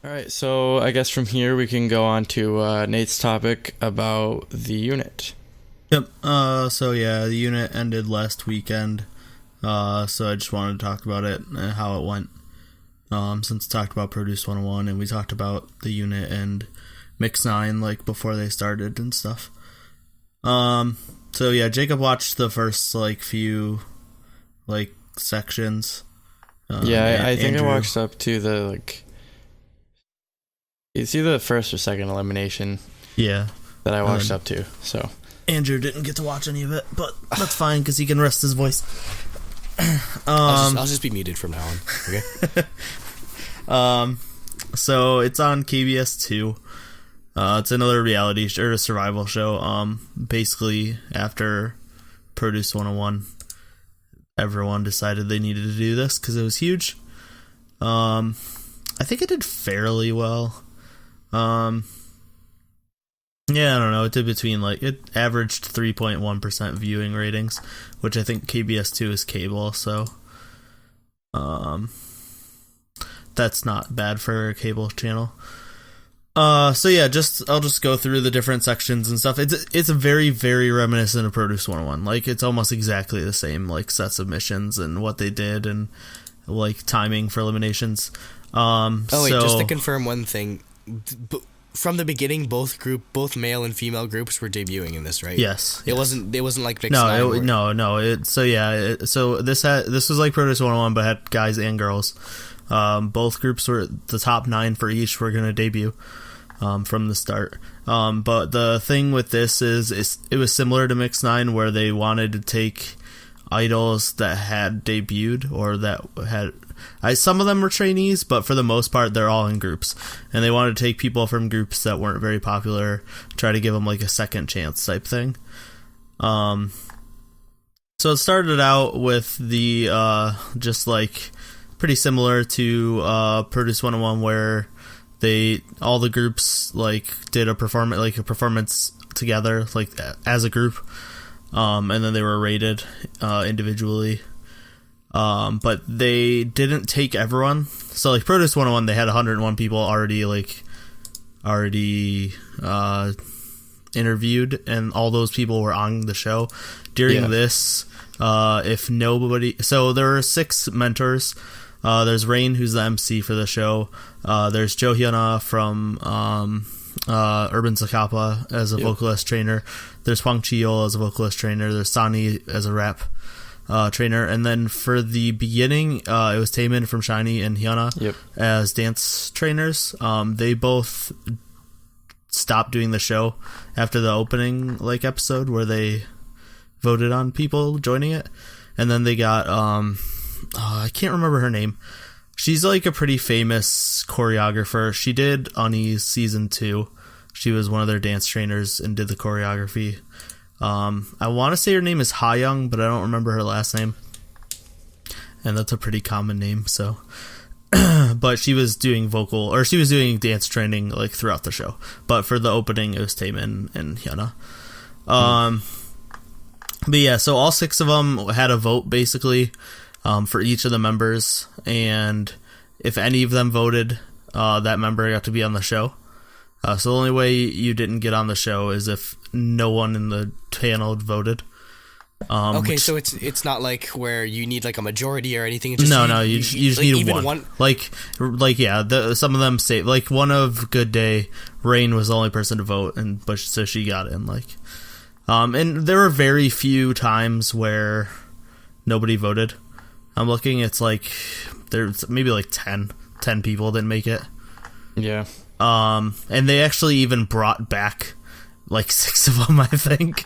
All right, so I guess from here we can go on to Nate's topic about the unit. Yep. So yeah, the unit ended last weekend. So I just wanted to talk about it and how it went. Since we talked about Produce 101 and we talked about the unit and Mix 9 like before they started and stuff. So yeah, Jacob watched the first few sections. I think Andrew, I watched up to the it's either the first or second elimination. Yeah. That I watched up to. So Andrew didn't get to watch any of it, but that's fine because he can rest his voice. I'll just be muted from now on. Okay. So it's on KBS 2. It's another reality or a survival show. Basically after Produce 101, everyone decided they needed to do this because it was huge. I think it did fairly well. Yeah, I don't know. It did between it averaged 3.1% viewing ratings, which I think KBS 2 is cable, so that's not bad for a cable channel. So yeah, I'll just go through the different sections and stuff. It's a very, very reminiscent of Produce 101. It's almost exactly the same sets of missions and what they did and timing for eliminations. Just to confirm one thing. From the beginning, both male and female groups were debuting in this, right? Yes. It wasn't like Mix 9 No. So this was like Produce 101, but had guys and girls. Both groups were the top 9 for each were going to debut from the start. But the thing with this is it was similar to Mix 9, where they wanted to take idols that had debuted or that had. Some of them were trainees, but for the most part, they're all in groups. And they wanted to take people from groups that weren't very popular, try to give them a second chance type thing. So it started out with the, pretty similar to Produce 101, where all the groups, did a performance together, as a group. And then they were rated individually. But they didn't take everyone. So Produce 101, they had 101 people already interviewed, and all those people were on the show. During this, if nobody, so there were 6 mentors. There's Rain, who's the MC for the show. There's Jo Hyuna from Urban Zacapa as a vocalist trainer. There's Hwang Chi-yeol as a vocalist trainer. There's Sani as a rap trainer, and then for the beginning, it was Taemin from SHINee and Hyuna as dance trainers. They both stopped doing the show after the opening episode where they voted on people joining it, and then they got I can't remember her name. She's a pretty famous choreographer. She did UNI's season 2. She was one of their dance trainers and did the choreography. I want to say her name is Ha-young, but I don't remember her last name. And that's a pretty common name, so. But she was doing dance training throughout the show. But for the opening, it was Taemin and Hyuna. But yeah, so all 6 of them had a vote basically for each of the members, and if any of them voted, that member got to be on the show. So the only way you didn't get on the show is if no one in the panel voted. So it's not where you need a majority or anything. It's just no, you just need one. Some of them say one of Good Day, Rain was the only person to vote, so she got in. And there were very few times where nobody voted. I'm looking, it's there's maybe 10 people didn't make it. Yeah. And they actually even brought back 6 of them, I think.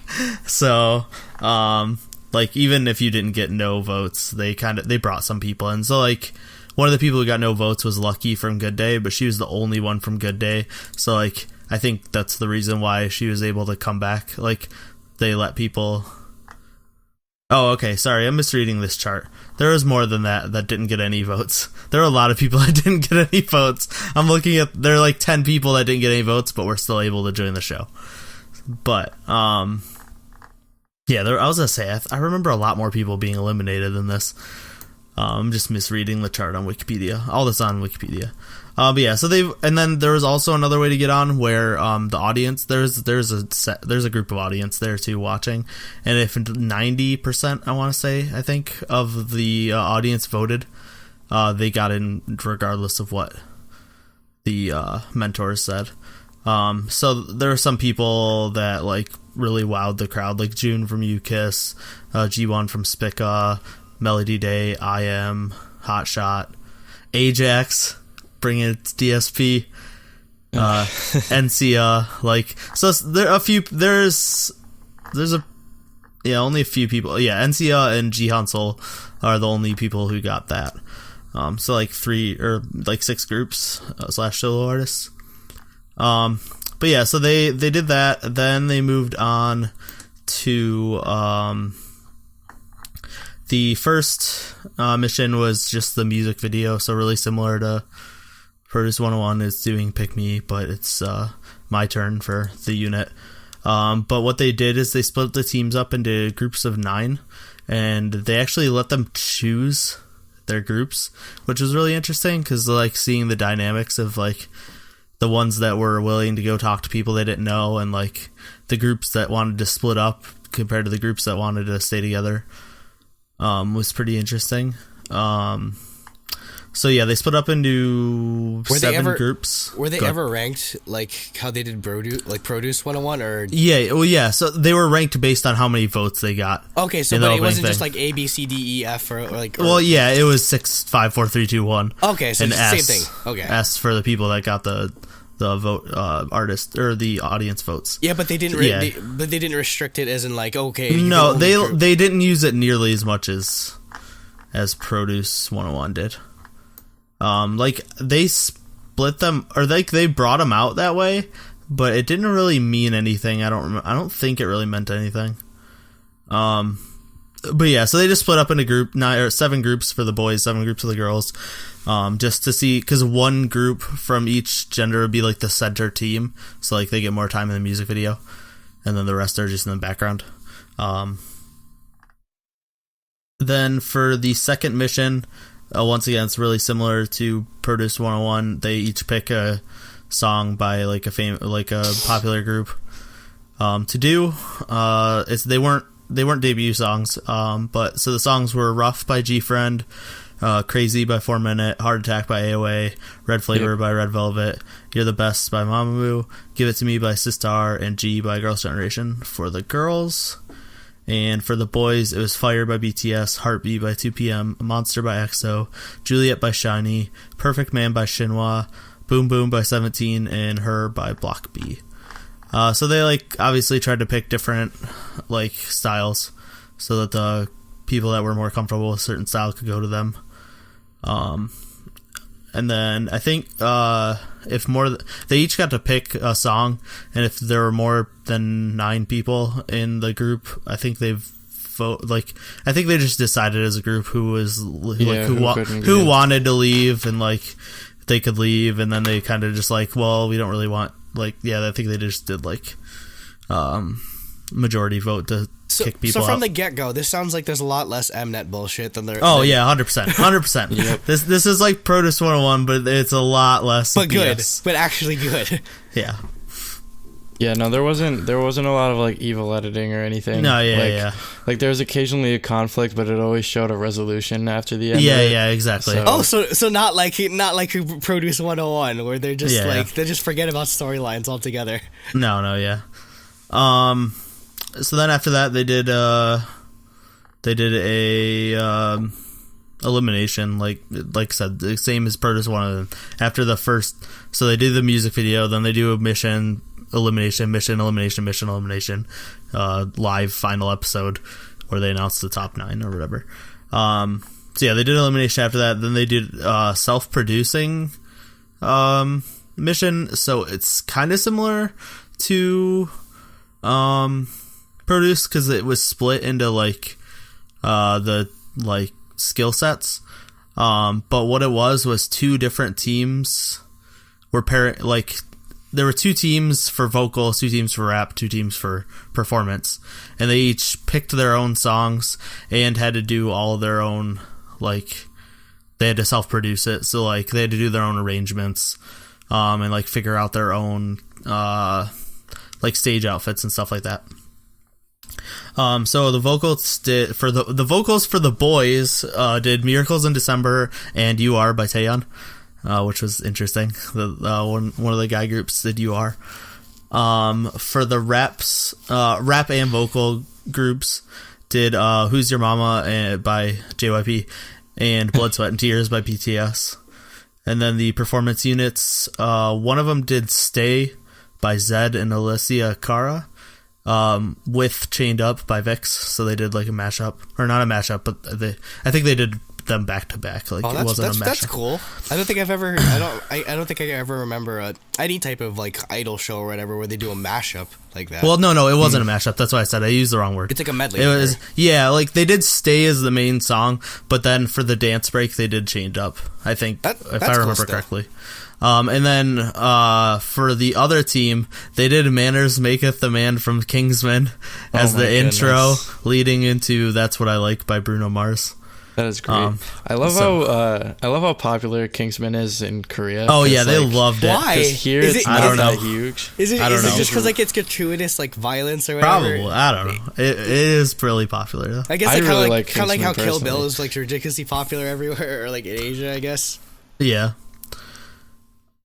So, even if you didn't get no votes, they brought some people in. So, one of the people who got no votes was Lucky from Good Day, but she was the only one from Good Day. So, I think that's the reason why she was able to come back. They let people. Oh, okay. Sorry, I'm misreading this chart. There was more than that didn't get any votes. There are a lot of people that didn't get any votes. I'm looking at, there are 10 people that didn't get any votes, but were still able to join the show. But, I was gonna say, I remember a lot more people being eliminated than this. I'm just misreading the chart on Wikipedia. All this on Wikipedia. But yeah, so and then there was also another way to get on where the audience, there's a group of audience there too watching, and if 90%, I want to say, I think, of the audience voted, they got in regardless of what the mentors said. So there are some people that like really wowed the crowd, like June from UKISS, G1 from Spica, Melody Day, IM, Hotshot, Ajax, bringing it to DSP, N.CA, like, so there are a few, only a few people. Yeah, N.CA and G Hansel are the only people who got that. So like 6 groups / solo artists. But yeah, so they did that. Then they moved on to the first mission was just the music video, so really similar to Produce 101 is doing Pick Me, but it's my turn for the unit. But what they did is they split the teams up into groups of 9, and they actually let them choose their groups, which was really interesting because like seeing the dynamics of like the ones that were willing to go talk to people they didn't know, and like the groups that wanted to split up compared to the groups that wanted to stay together, was pretty interesting. So yeah, they split up into 7 groups. Were they ever ranked like how they did Produce 101 or? Yeah, well, yeah. So they were ranked based on how many votes they got. Okay, so but it wasn't just like A, B, C, D, E, F, or like. Well, yeah, it was 6, 5, 4, 3, 2, 1. Okay, so and it's the same thing. Okay, S for the people that got the vote, artist or the audience votes. Yeah, but they didn't. But they didn't restrict it as in like okay. No, they didn't use it nearly as much as Produce 101 did. Like they split them, or like they brought them out that way, but it didn't really mean anything. I don't think it really meant anything. But yeah, so they just split up into 7 groups for the boys, 7 groups for the girls, just to see, because one group from each gender would be like the center team, so like they get more time in the music video, and then the rest are just in the background. Then for the second mission, once again, it's really similar to Produce 101. They each pick a song by like a popular group to do. They weren't debut songs, but so the songs were Rough by G-Friend, Crazy by 4 Minute, Heart Attack by AOA, Red Flavor by Red Velvet, You're the Best by Mamamoo, Give It to Me by Sistar, and G by Girls' Generation for the girls. And for the boys, it was Fire by BTS, Heartbeat by 2PM, Monster by EXO, Juliet by SHINee, Perfect Man by Shinhwa, Boom Boom by 17, and Her by Block B. So they like obviously tried to pick different like styles so that the people that were more comfortable with certain style could go to them. And then I think they each got to pick a song, and if there were more than 9 people in the group, I think they just decided as a group who wanted to leave, and like they could leave, and then they kind of just like, well, we don't really want, like, yeah, I think they just did like majority vote to kick people out. So from the get-go, this sounds like there's a lot less Mnet bullshit than there. Oh yeah, 100%. Yep. This is like Produce 101, but it's a lot less. But good, but actually good. Yeah. Yeah, no, there wasn't a lot of like evil editing or anything. No, yeah. Like there was occasionally a conflict, but it always showed a resolution after the end. Yeah, exactly. So not like Produce 101 where they're just they just forget about storylines altogether. No, yeah. So then after that, they did a elimination, like I said, the same as Produce 101. After the first, so they do the music video, then they do a mission, elimination, live final episode where they announce the top 9 or whatever. So yeah, they did elimination after that. Then they did self-producing mission. So it's kind of similar to Produce because it was split into like the like skill sets. But what it was 2 different teams were there were 2 teams for vocals, 2 teams for rap, 2 teams for performance, and they each picked their own songs and had to do all their own like they had to self-produce it, so like they had to do their own arrangements, and like figure out their own like stage outfits and stuff like that. So the vocals did for the vocals for the boys did "Miracles in December" and "You Are" by Taeyeon, which was interesting. One of the guy groups did "You Are." For the rap and vocal groups did "Who's Your Mama" by JYP and "Blood, Sweat and Tears" by BTS. And then the performance units, one of them did "Stay" by Zed and Alicia Cara, with "Chained Up" by VIX. So they did like a mashup, or not a mashup, but I think they did them back to back. Like it wasn't a mashup. That's cool. I don't think I've ever. I don't think I ever remember any type of like idol show or whatever where they do a mashup like that. Well, no, it wasn't a mashup. That's why I said I used the wrong word. It's like a medley. It was like they did "Stay" as the main song, but then for the dance break they did "Chained Up." I think if I remember correctly. And then for the other team, they did "Manners Maketh the Man" from Kingsman as the intro leading into "That's What I Like" by Bruno Mars. That is great. I love how popular Kingsman is in Korea. Oh yeah, they loved it. Why? Here it's not huge. Is it just because like it's gratuitous like violence or whatever? Probably. I don't know. It is really popular though. I guess really kind of like how Kill Bill is like ridiculously popular everywhere, or like in Asia, I guess. Yeah.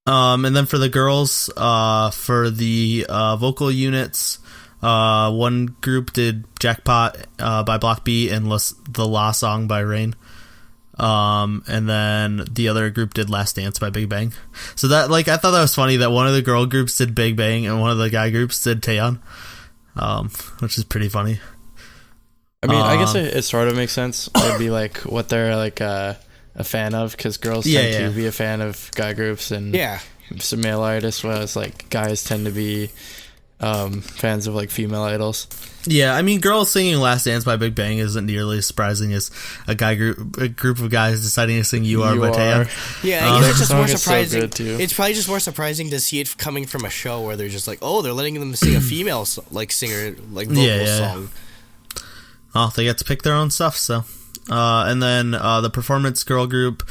And then for the girls, for the vocal units, one group did "Jackpot" by Block B and the La Song by Rain. And then the other group did "Last Dance" by Big Bang. So that, like, I thought that was funny that one of the girl groups did Big Bang and one of the guy groups did Taeyeon, which is pretty funny. I mean, I guess it sort of makes sense. It'd be like what they're like a fan of, because girls tend to be a fan of guy groups, and some male artists, whereas like guys tend to be fans of like female idols. Yeah, I mean, girls singing "Last Dance" by Big Bang isn't nearly as surprising as a group of guys deciding to sing "You Are" by Taeyeon. Yeah, I guess it's just more surprising. So it's probably just more surprising to see it coming from a show where they're just like, oh, they're letting them sing a female like singer like vocal song. Oh, they get to pick their own stuff, so. And then the performance girl group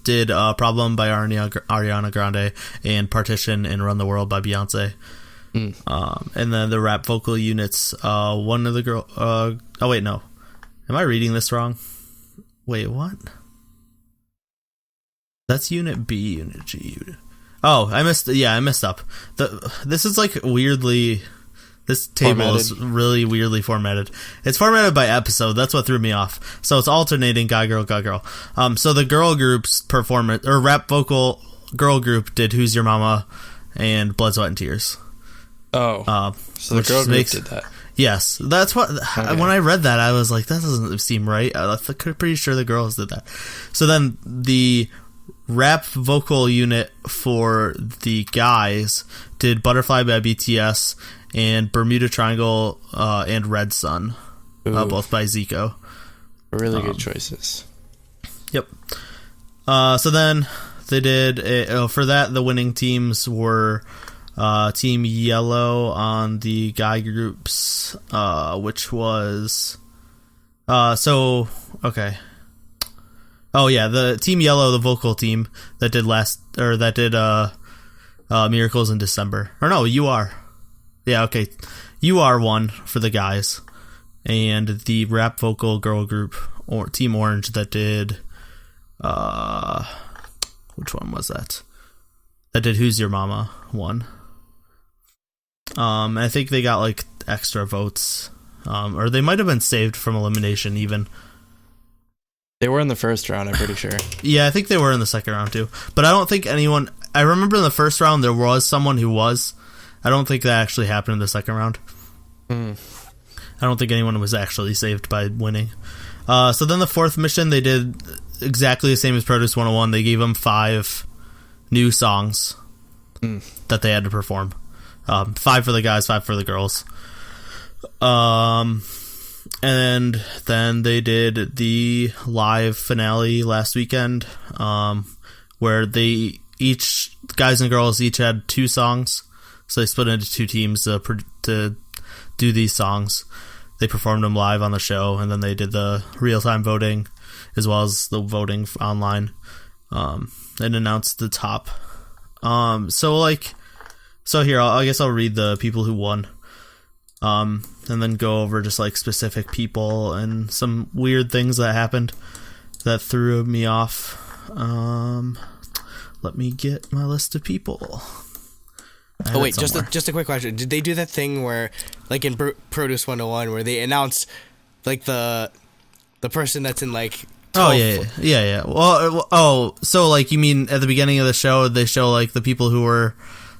did "Problem" by Ariana Grande and "Partition" and "Run the World" by Beyonce. And then the rap vocal units, one of the girl. Oh wait, no, am I reading this wrong? Wait, what? That's Unit B, Unit G, Unit. Oh, I messed up. This is like weirdly. This table is really weirdly formatted. It's formatted by episode. That's what threw me off. So it's alternating guy, girl, guy, girl. So the girl group's performance, or rap vocal girl group, did "Who's Your Mama" and "Blood, Sweat and Tears." Oh. So the girl group did that. Yes. That's what, when I read that, I was like, that doesn't seem right. I'm pretty sure the girls did that. So then the rap vocal unit for the guys did "Butterfly" by BTS and "Bermuda Triangle" and "Red Sun," both by Zico. Really good choices. Yep. So then they did for that. The winning teams were Team Yellow on the guy groups, which was okay. Oh yeah, the Team Yellow, the vocal team that did "Miracles in December." Or no, "You Are." Yeah, okay. "You Are" won for the guys. And the rap vocal girl group, or Team Orange, that did which one was that? That did "Who's Your Mama" won. I think they got like extra votes. Or they might have been saved from elimination even. They were in the first round, I'm pretty sure. Yeah, I think they were in the second round too. But I don't think anyone... I remember in the first round there was someone who was. I don't think that actually happened in the second round. I don't think anyone was actually saved by winning. So then the fourth mission, they did exactly the same as Produce 101. They gave them 5 new songs that they had to perform. 5 for the guys, 5 for the girls. And then they did the live finale last weekend, where they guys and girls each had 2 songs. So they split into 2 teams to do these songs. They performed them live on the show, and then they did the real-time voting. as well as the voting online, and announced the top. So here, I guess I'll read the people who won, and then go over just like specific people and some weird things that happened that threw me off. Let me get my list of people. Oh wait, just a quick question. Did they do that thing where, like in Produce 101, where they announced like the person that's in like 12 yeah. Well, so like you mean at the beginning of the show they show like the people who were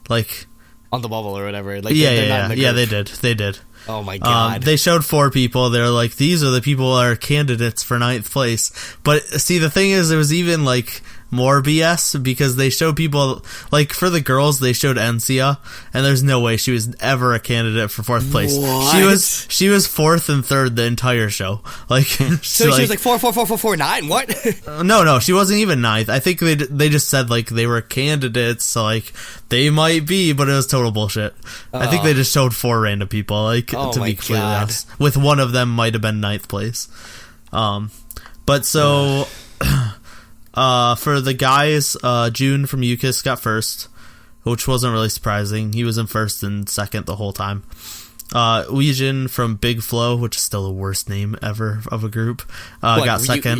like on the bubble or whatever. Like yeah, they did. Oh my god. They showed 4 people. They're like, these are the people that are candidates for 9th place. But see, the thing is, there was even like more BS because they showed people like for the girls they showed N.CA, and there's no way she was ever a candidate for 4th place. What? She was 4th and 3rd the entire show. Like so she was like 4, 9. What? No, she wasn't even 9th. I think they just said like they were candidates, so like they might be, but it was total bullshit. I think they just showed 4 random people. Like to be completely honest, with one of them might have been 9th place. But so. For the guys, June from UKIS got 1st, which wasn't really surprising. He was in 1st and 2nd the whole time. Weejin from Big Flow, which is still the worst name ever of a group, got 2nd.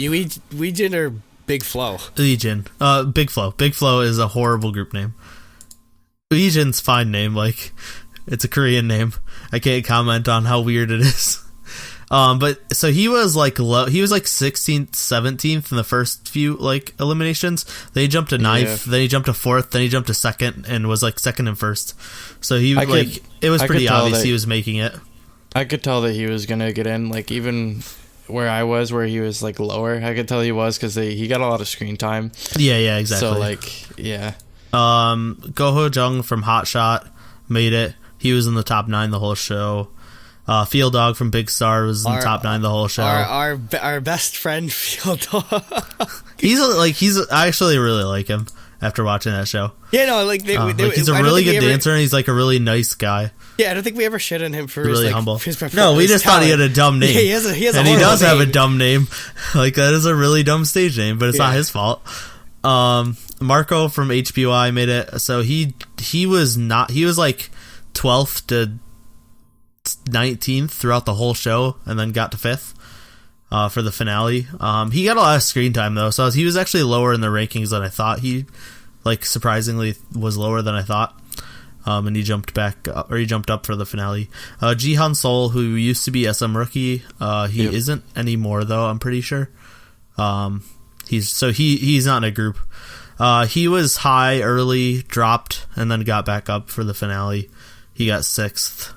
Weejin or Big Flow? Weejin. Big Flow. Big Flow is a horrible group name. Weejin's fine name, like, it's a Korean name. I can't comment on how weird it is. But so he was like low. He was like 16th, 17th in the first few like eliminations. Then he jumped to 9th. Then he jumped to 4th. Then he jumped to 2nd and was like 2nd and 1st. So it was pretty obvious he was making it. I could tell that he was gonna get in. Like even where I was, where he was like lower, I could tell he was because he got a lot of screen time. Yeah, exactly. So like yeah. Go Ho Jung from Hot Shot made it. He was in the top 9 the whole show. Field Dog from Big Star was in the top 9 the whole show. Our best friend Field Dog. I actually really like him after watching that show. Yeah, no, like he's a really good dancer and he's like a really nice guy. Yeah, I don't think we ever shit on him for really his, humble. His no, we just thought he had a dumb name. Yeah, he has and he does have a dumb name. Like that is a really dumb stage name, but it's not his fault. Marco from HBY made it. So he was like 12th to 19th throughout the whole show and then got to 5th for the finale. He got a lot of screen time though, so he was actually lower in the rankings than I thought. He like surprisingly was lower than I thought. And he jumped up for the finale. Jihan Sol, who used to be SM rookie, he isn't anymore though, I'm pretty sure. He's not in a group. He was high early, dropped, and then got back up for the finale. He got 6th.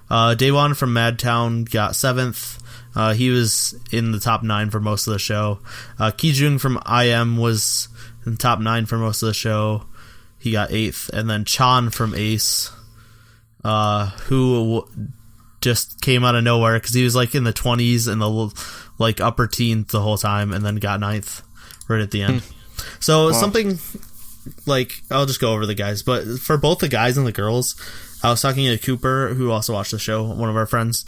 Daewon from Madtown got 7th. He was in the top 9 for most of the show. Kijung from IM was in the top 9 for most of the show. He got 8th. And then Chan from Ace, who just came out of nowhere because he was like in the 20s and the like upper teens the whole time, and then got 9th right at the end. So something like, I'll just go over the guys, but for both the guys and the girls, I was talking to Cooper, who also watched the show, one of our friends,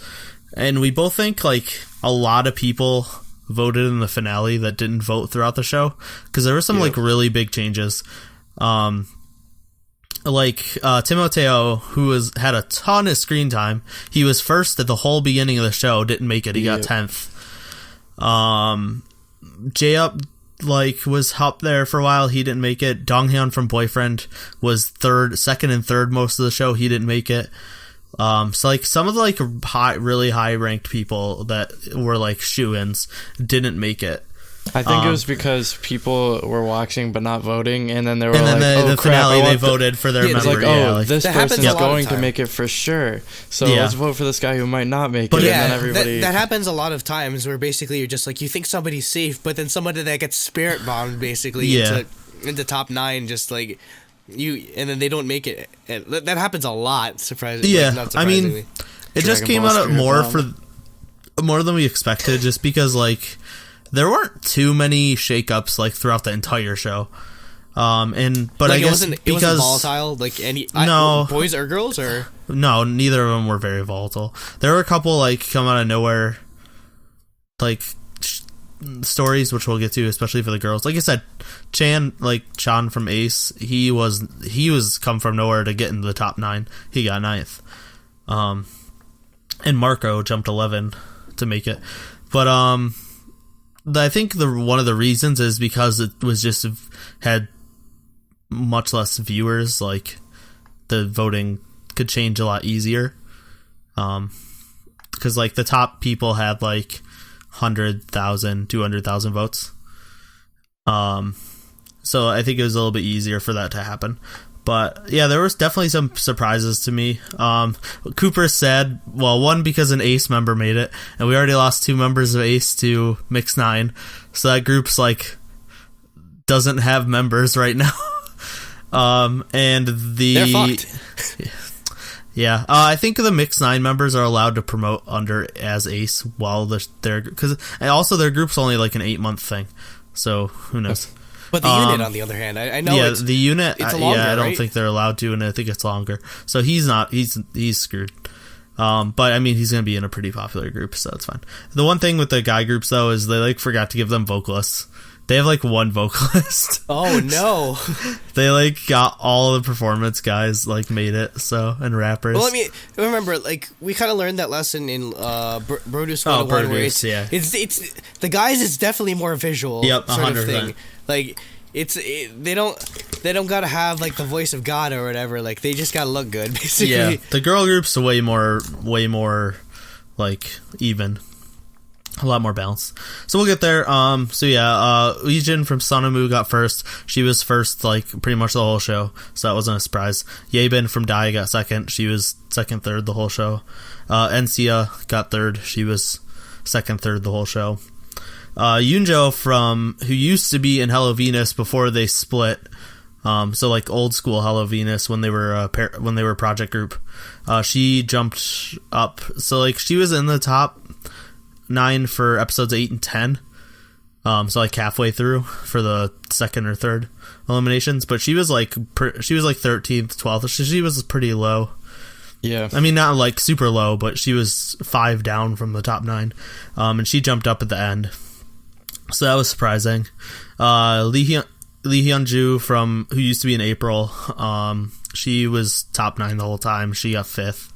and we both think like a lot of people voted in the finale that didn't vote throughout the show because there were some like really big changes. Timoteo, who had a ton of screen time, he was 1st at the whole beginning of the show, didn't make it. He got 10th. J-Up was up there for a while, he didn't make it. Donghyun from Boyfriend was 2nd and 3rd most of the show, he didn't make it. So like some of the like really high ranked people that were like shoo-ins didn't make it. I think it was because people were watching but not voting, and then they were the finale they voted for their member. This person is going to make it for sure, so let's vote for this guy who might not make it. And then everybody that happens a lot of times where basically you're just like, you think somebody's safe, but then somebody that gets spirit bombed basically into top 9 just like you, and then they don't make it. That happens a lot. Surprisingly, not surprisingly. I mean, it just came out more than we expected, just because like there weren't too many shakeups like throughout the entire show. But like, I guess it wasn't volatile. Like boys or girls, or no, neither of them were very volatile. There were a couple like come out of nowhere, like stories, which we'll get to, especially for the girls. Like I said, Chan from Ace, he was come from nowhere to get into the top 9. He got 9th. And Marco jumped 11 to make it. But I think one of the reasons is because it was just had much less viewers. Like the voting could change a lot easier. Because like the top people had like 100,000, 200,000 votes. So I think it was a little bit easier for that to happen. But yeah, there was definitely some surprises to me. Cooper said, well, one because an Ace member made it, and we already lost 2 members of Ace to Mix 9, so that group's like doesn't have members right now. And they're fucked. Yeah, I think the Mix 9 members are allowed to promote under as Ace while they're because also their group's only like an 8-month thing, so who knows. But the unit, on the other hand, I know. Yeah, the unit. It's longer, I don't right? think they're allowed to, and I think it's longer. So he's not. He's screwed. But I mean, he's gonna be in a pretty popular group, so it's fine. The one thing with the guy groups though is they like forgot to give them vocalists. They have like 1 vocalist. Oh no! They like got all the performance guys like made it. So and rappers. Well, I mean, remember, like we kind of learned that lesson in Produce 101, where it's the guys is definitely more visual. Yep, sort 100%. of thing. Like they don't gotta have like the voice of God or whatever. Like they just gotta look good, basically. Yeah, the girl group's way more like even. A lot more balance. So we'll get there. So yeah, Legion from Sonamu got first. She was first like pretty much the whole show, so that wasn't a surprise. Yebin from Dai got second. She was second, third the whole show. N.CA got third. She was second, third the whole show. Yunjo who used to be in Hello Venus before they split. So like old school Hello Venus when they were a project group. She jumped up. So like she was in the top 9 for episodes 8 and 10. So like halfway through for the second or third eliminations, but she was like 13th, 12th. She was pretty low. Yeah. I mean, not like super low, but she was 5 down from the top 9. And she jumped up at the end. So that was surprising. Lee Hyunju who used to be in April, she was top 9 the whole time. She got 5th.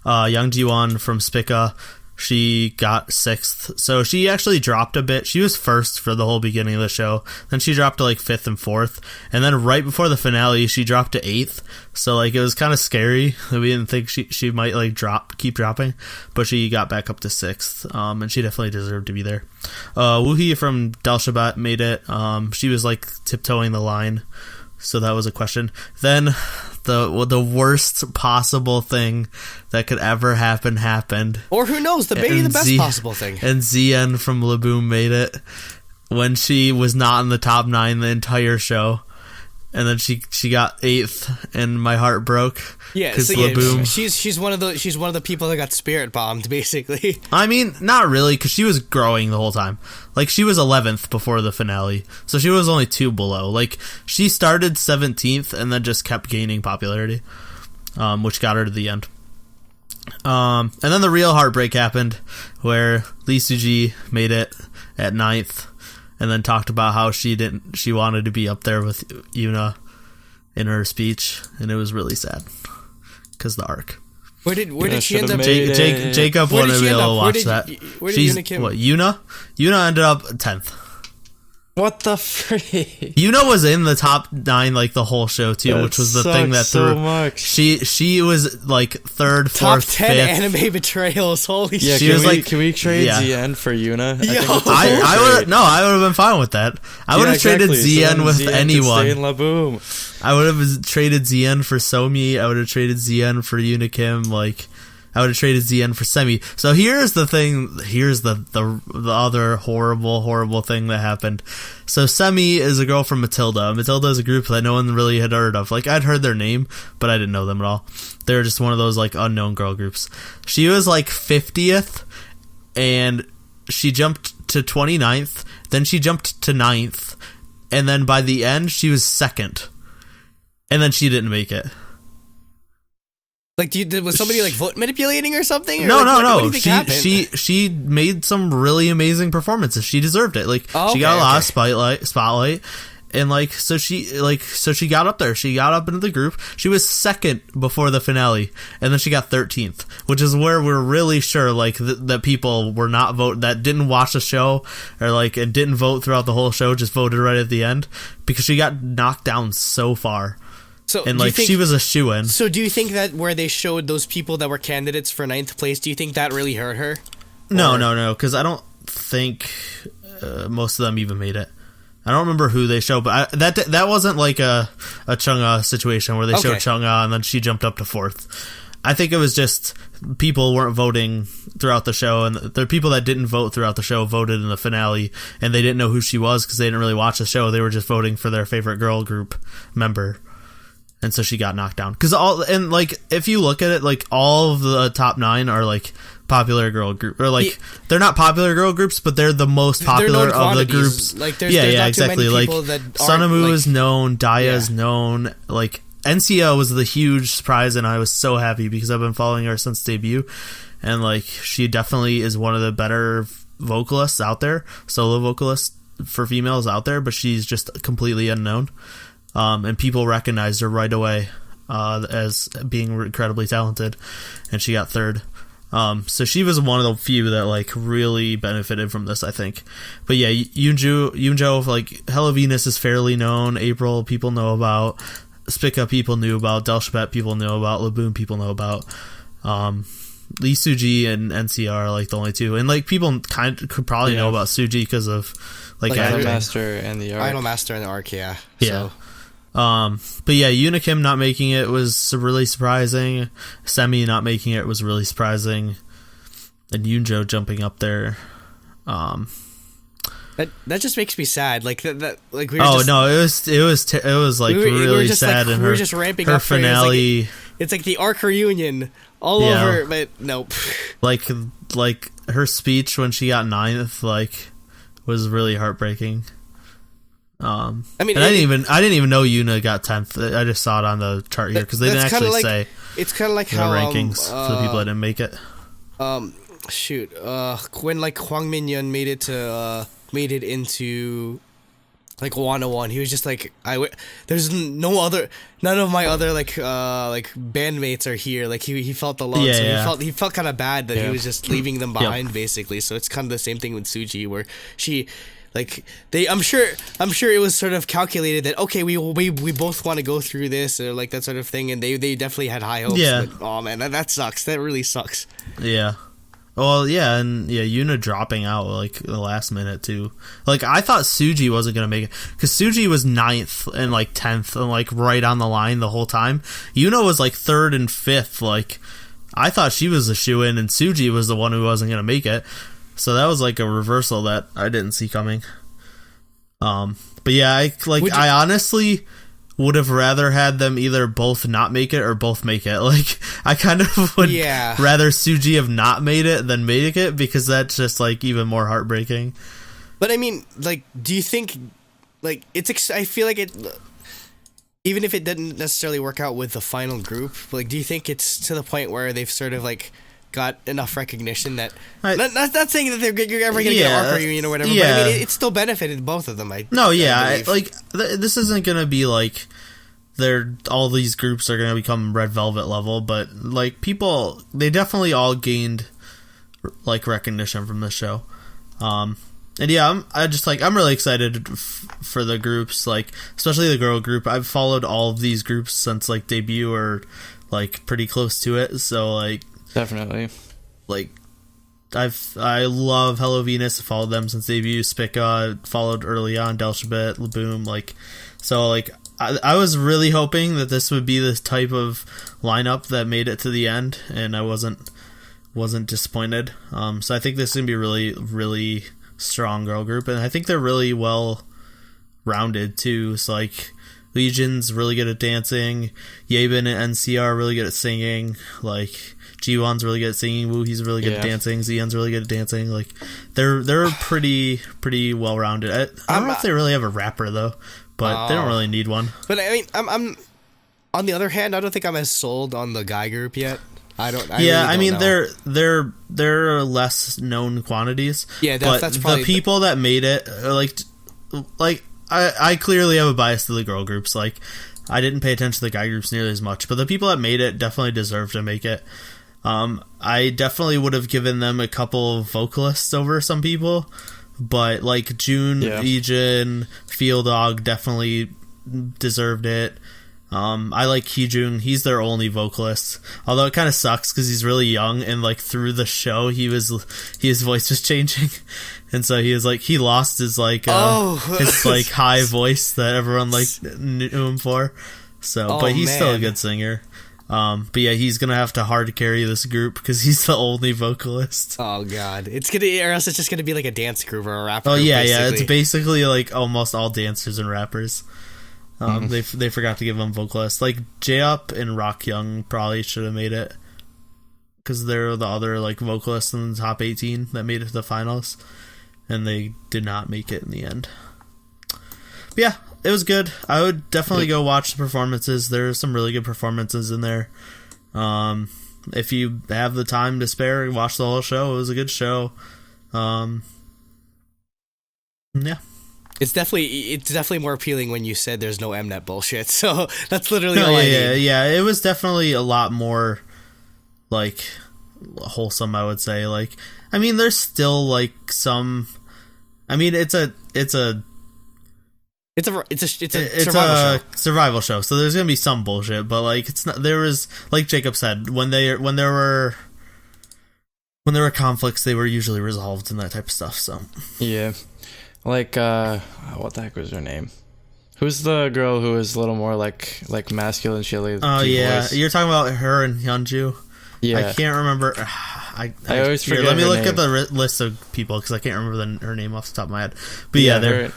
Young Jiwon from Spica, she got 6th. So she actually dropped a bit. She was first for the whole beginning of the show. Then she dropped to like 5th and 4th. And then right before the finale, she dropped to 8th. So like it was kind of scary. We didn't think she might like keep dropping. But she got back up to 6th. And she definitely deserved to be there. Woohee from Del Shabbat made it. She was like tiptoeing the line. So that was a question. Then the worst possible thing that could ever happen happened. Or who knows, maybe the best possible thing. And ZN from Laboom made it when she was not in the top 9 the entire show. And then she got 8th, and my heart broke. Yeah, so yeah, she's one of the people that got spirit bombed, basically. I mean, not really, because she was growing the whole time. Like, she was 11th before the finale, so she was only 2 below. Like, she started 17th and then just kept gaining popularity, which got her to the end. And then the real heartbreak happened, where Lee Suji made it at 9th. And then talked about how she wanted to be up there with UNI in her speech, and it was really sad because the arc. Where did she end up? Jacob wanted to be able to watch that. Where did UNI? What, UNI? UNI ended up 10th. What the freak? UNI was in the top 9 like the whole show too, which was the thing that so threw. Much. She was like 3rd, 4th, top 10 5th. Anime betrayals. Holy yeah, shit! Can we trade ZN for UNI? I would have been fine with that. I would have traded ZN with anyone. Stay in Laboom. I would have traded ZN for Somi. I would have traded ZN for Unikim. Like, I would have traded ZN for Semi. So here's the thing. Here's the other horrible thing that happened. So Semi is a girl from Matilda. Matilda is a group that no one really had heard of. Like, I'd heard their name, but I didn't know them at all. They were just one of those like unknown girl groups. She was like 50th, and she jumped to 29th. Then she jumped to 9th, and then by the end she was 2nd, and then she didn't make it. Like, was somebody like vote manipulating or something? Or no, like, no. What She made some really amazing performances. She deserved it. Like, she got a lot of spotlight, and like, so she got up there. She got up into the group. She was second before the finale, and then she got 13th, which is where we're really sure like that people were not that didn't watch the show or like and didn't vote throughout the whole show, just voted right at the end because she got knocked down so far. So, and like she was a shoo-in. So do you think that where they showed those people that were candidates for 9th place, do you think that really hurt her? No, because I don't think most of them even made it. I don't remember who they showed, but that wasn't like a Chung-A situation where they showed Chung-A and then she jumped up to 4th. I think it was just people weren't voting throughout the show, and the people that didn't vote throughout the show voted in the finale, and they didn't know who she was because they didn't really watch the show. They were just voting for their favorite girl group member. And so she got knocked down. Like, if you look at it, like, all of the top 9 are, like, popular girl group. Or, like, they're not popular girl groups, but they're the most popular of the groups. Like, there's not exactly. Too many like, that Sunamu is known, Daya is known. Like, N.CA was the huge surprise, and I was so happy because I've been following her since debut. And, like, she definitely is one of the better vocalists out there, solo vocalists for females out there, but she's just completely unknown. And people recognized her right away as being incredibly talented, and she got 3rd. So she was one of the few that like really benefited from this, I think. But yeah, Yoonjo, like Hello Venus is fairly known. April people know about. Spica people knew about. Daebak people know about. Laboon people know about. Lee Suji and N.CA are like the only 2, and like people could probably know about Suji because of like Idolmaster and the Arc. Idolmaster and the Arc, yeah. So. But yeah, Unikim not making it was really surprising. Semi not making it was really surprising, and Yoonjo jumping up there. That just makes me sad. Like that like we were it was like really sad. Like, and we were just ramping her up finale. It's like the Arc reunion all over, but nope. Like her speech when she got 9th, like, was really heartbreaking. I mean, I didn't even know Yuna got 10th. I just saw it on the chart here because they didn't actually say. It's kind of like the how rankings for the people that didn't make it. When like Hwang Min-yeon made it into like 101, he was just like there's none of my other like bandmates are here. Like he felt alone, he felt kind of bad that he was just leaving them behind basically. So it's kind of the same thing with Suji where she. Like I'm sure it was sort of calculated that okay we both want to go through this or like that sort of thing, and they definitely had high hopes. Yeah. But, oh man, that sucks. That really sucks. Yeah. Well, yeah, and yeah, Yuna dropping out like the last minute too. Like I thought Suji wasn't gonna make it because Suji was 9th and like 10th and like right on the line the whole time. Yuna was like 3rd and 5th. Like I thought she was a shoo-in, and Suji was the one who wasn't gonna make it. So that was like a reversal that I didn't see coming. But yeah, I honestly would have rather had them either both not make it or both make it. Like I kind of would rather Suji have not made it than make it because that's just like even more heartbreaking. But I mean, like, do you think like I feel like it, even if it didn't necessarily work out with the final group, like, do you think it's to the point where they've sort of like got enough recognition that not saying that you're ever gonna get an Arc reunion or whatever, but I mean it still benefited both of them. This isn't gonna be like all these groups are gonna become Red Velvet level, but like people, they definitely all gained like recognition from this show. And yeah, I'm really excited for the groups, like especially the girl group. I've followed all of these groups since like debut or like pretty close to it, so like. Definitely. Like, I love Hello Venus. I followed them since debut. Spica followed early on. Daebak, Laboon, like, so like I was really hoping that this would be this type of lineup that made it to the end, and I wasn't disappointed. So I think this is gonna be a really, really strong girl group, and I think they're really well rounded too. So like. Legion's really good at dancing. Yebin and N.CA are really good at singing. Like Jiwon's really good at singing. Woohee's really good at dancing. Xian's really good at dancing. Like they're pretty well rounded. I don't know if they really have a rapper though, but they don't really need one. But I mean, On the other hand, I don't think I'm as sold on the guy group yet. I mean, they're less known quantities. Yeah, that's probably the people that made it. I clearly have a bias to the girl groups. Like, I didn't pay attention to the guy groups nearly as much, but the people that made it definitely deserve to make it. I definitely would have given them a couple of vocalists over some people, but like June, Ejin, Field Dog definitely deserved it. I like Heejun. He's their only vocalist. Although it kind of sucks because he's really young, and like through the show, his voice was changing, and so he lost his his high voice that everyone knew him for. So, but he's still a good singer. But yeah, he's gonna have to hard carry this group because he's the only vocalist. Oh god, or else it's just gonna be like a dance group or a rap group. Oh yeah, it's basically like almost all dancers and rappers. They forgot to give them vocalists. Like J-Up and Rock Young probably should have made it because they're the other vocalists in the top 18 that made it to the finals, and they did not make it in the end. But yeah, it was good. I would definitely go watch the performances. There's some really good performances in there. If you have the time to spare, watch the whole show. It was a good show. Yeah. It's definitely more appealing when you said there's no Mnet bullshit. So that's literally all I need. Yeah. It was definitely a lot more wholesome, I would say. I mean, there's still some. I mean, it's a survival show. So there's gonna be some bullshit, but it's not. There was, like Jacob said, when there were conflicts, they were usually resolved and that type of stuff. So yeah. What the heck was her name? Who's the girl who is a little more masculine, chilly? Oh yeah, you're talking about her and Hyunju. Yeah, I can't remember. I always forget. Let me look name. at the list of people because I can't remember her name off the top of my head. But yeah, her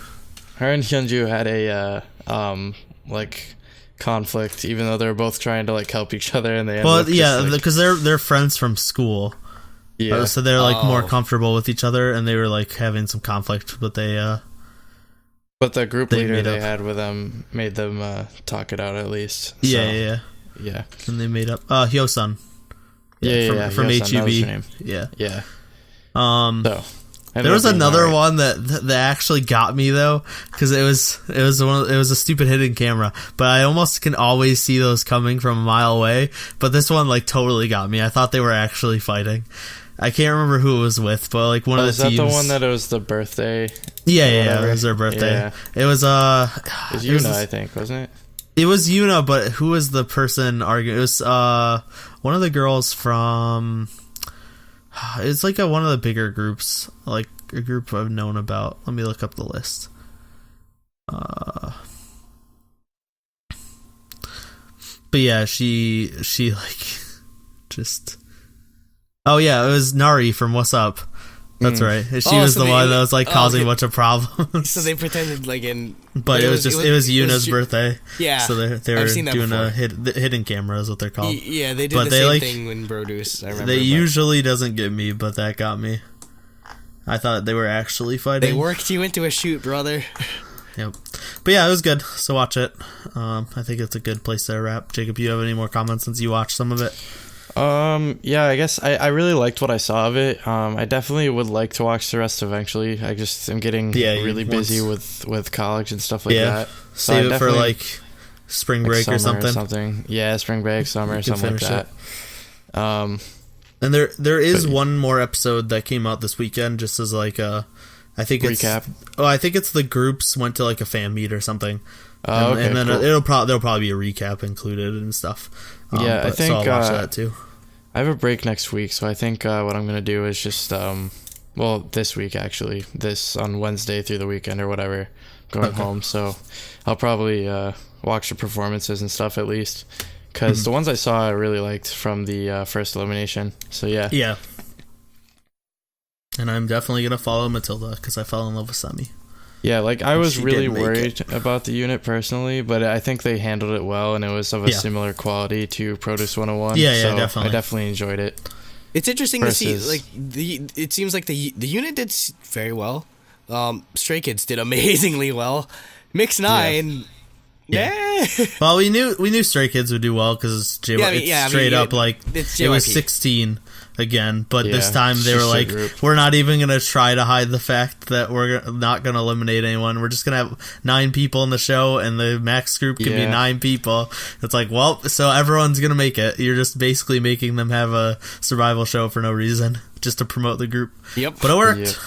and Hyunju had a conflict, even though they were both trying to help each other, and they. Well, yeah, because they're friends from school. Yeah. So they're more comfortable with each other, and they were having some conflict, but they but the group leader they had with them made them talk it out at least. So, yeah. And they made up Hyosun. From HUB. Yeah. So there was another one that actually got me though, because it was a stupid hidden camera, but I almost can always see those coming from a mile away. But this one totally got me. I thought they were actually fighting. I can't remember who it was with, but one of the teams. Is that the one that it was the birthday? Yeah, it was their birthday. Yeah. It was UNI, I think, wasn't it? It was UNI, but who was the person arguing? It was one of the girls from. It's one of the bigger groups, a group I've known about. Let me look up the list. But yeah, she just. Oh yeah, it was Nari from What's Up. That's right. She was the one that was causing a bunch of problems. So they pretended But it was Yuna's birthday. Yeah. So they were doing a hidden camera is what they're called. Yeah, they did the same thing when Produce. I remember. They usually doesn't get me, but that got me. I thought they were actually fighting. They worked you into a shoot, brother. Yep. But yeah, it was good. So watch it. I think it's a good place to wrap. Jacob, you have any more comments since you watched some of it? Yeah, I guess I really liked what I saw of it. I definitely would like to watch the rest eventually. I just am getting really busy with college and stuff like that. So save it for spring break or something. Yeah, spring break, summer, something like that. And there is one more episode that came out this weekend, just as I think it's recap. I think it's the groups went to a fan meet or something. Okay, and then cool. there'll probably be a recap included and stuff. I think so I'll watch that too. I have a break next week, so I think what I'm gonna do is just this week actually, this on Wednesday through the weekend or whatever, going home. So I'll probably watch the performances and stuff at least, because the ones I saw I really liked from the first elimination. So yeah. And I'm definitely gonna follow Matilda because I fell in love with Semi. Yeah, I was really worried about the unit personally, but I think they handled it well, and it was of a similar quality to Produce 101. Yeah, so definitely. I definitely enjoyed it. It's interesting to see, it seems like the unit did very well. Stray Kids did amazingly well. Mix 9 Yeah. Well, we knew Stray Kids would do well because it's straight up like it was 16 again, but this time they were like, we're not even gonna try to hide the fact that we're not gonna eliminate anyone. We're just gonna have 9 people in the show, and the max group can be 9 people. It's like, well, so everyone's gonna make it. You're just basically making them have a survival show for no reason, just to promote the group. Yep. But it worked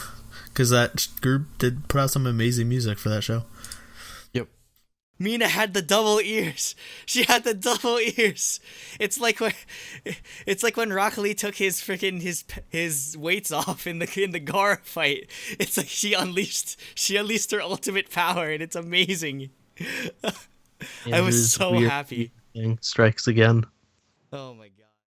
because that group did put out some amazing music for that show. Mina had the double ears. She had the double ears. It's like when Rock Lee took his freaking his weights off in the Gara fight. It's like she unleashed her ultimate power, and it's amazing. I was so happy. Strikes again. Oh my god.